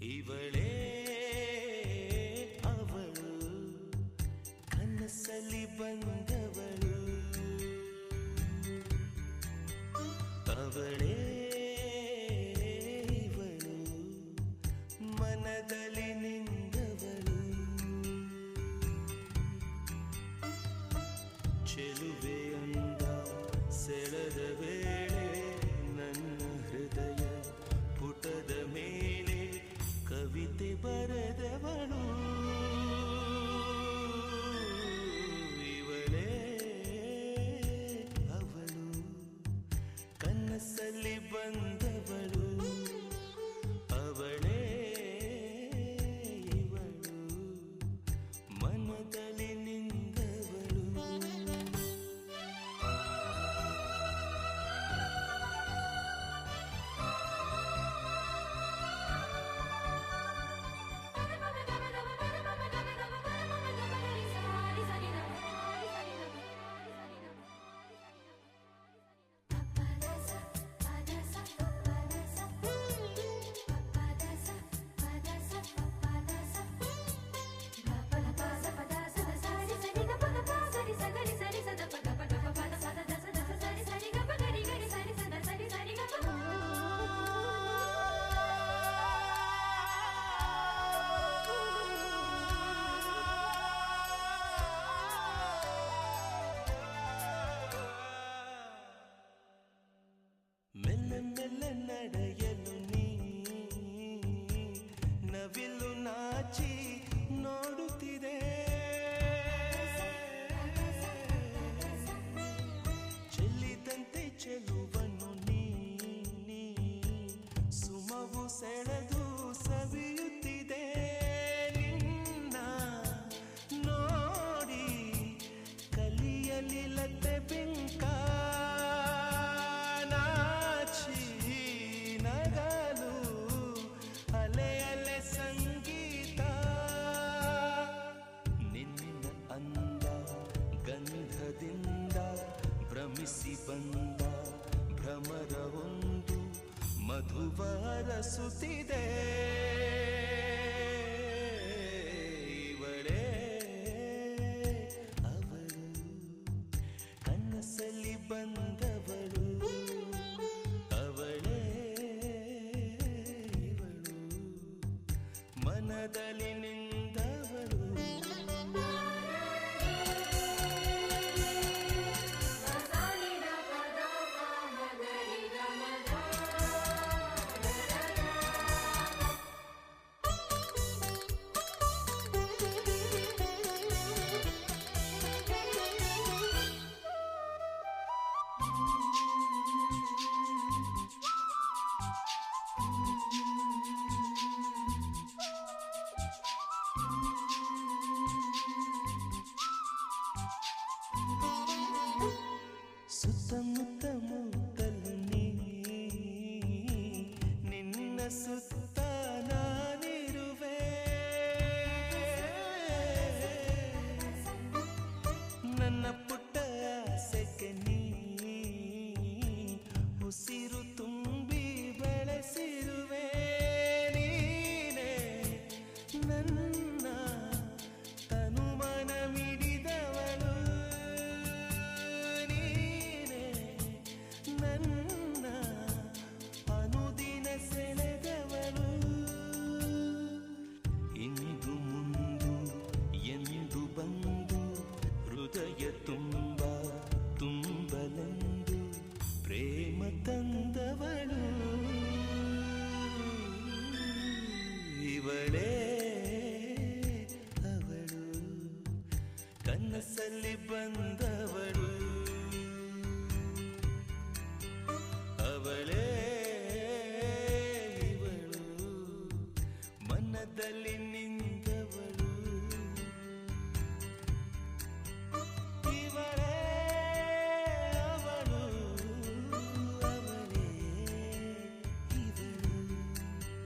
ಇವಳೇ ಅವಳು ಕನಸಲಿ ಬಂದವಳು ಅವಳೇ ಇವಳು ಮನದಲ್ಲಿ ನಿಂದವಳು ಚೆಲುವೆ ಅಂದ ಸೆಳೆದ ವೇಳೆ ನನ್ನ ಹೃದಯ ಪುಟದ ಮೇಲೆ ಕವಿತೆ ಬರೆದವಳು ಇವಳೇ ಅವಳು ಕನಸಲ್ಲಿ ಬಂದವಳು ಅವಳೇ ಇವಳು ಮನದಲ್ಲಿ ನಿಂದವಳು ಮೆಲ್ಲ ಮೆಲ್ಲ ನಡೆಯಲು ನೀ ನವಿಲು ನಾಚಿ ನೋಡುತ್ತಿದೆ ಚೆಲ್ಲಿದಂತೆ ಚೆಲುವನ್ನು ನೀ ಸುಮವು ಸೆಳೆದು ಸವಿಯುತ್ತಿದೆ ನಿನ್ನ ನೋಡಿ ಕಲಿಯಲಿಲ್ಲದೆ ಬಿಂಕ ಗಂಧದಿಂದ ಭ್ರಮಿಸಿ ಬಂದ ಭ್ರಮರವೊಂದು ಮಧುವರಸುತ್ತಿದೆ ಇವಳೇ ಅವಳು ಕನಸಲ್ಲಿ ಬಂದವಳು ಅವಳೇ ಇವಳು ಮನದಲ್ಲಿ ನಿಂದವಳು ಸುತ್ತಮುತ್ತ ಮುತ್ತಲು ನೀ ನಿನ್ನ ಸುತ್ತ ನಾನಿರುವೆ ನನ್ನ ಪುಟ್ಟ ಆಸೆಗೆ ನೀ ಉಸಿರು ತುಂಬಿ ಬೆಳೆಸಿರುವೆ ನೀನೇ ನನ್ನ ತನುಮನ ಮಿಡಿದವಳು ನನ್ನ ಅನುದಿನ ಸೆಳೆದವಳು ಇಂದು ಮುಂದು ಎಂದು ಬಂದು ಹೃದಯ ತುಂಬಲೆಂದು ಪ್ರೇಮ ತಂದವಳು ಇವಳೇ ಅವಳು ಕನಸಲ್ಲಿ ಬಂದವಳು ಅವಳೇ ಇವಳು ಮನದಲ್ಲಿ ನಿಂತ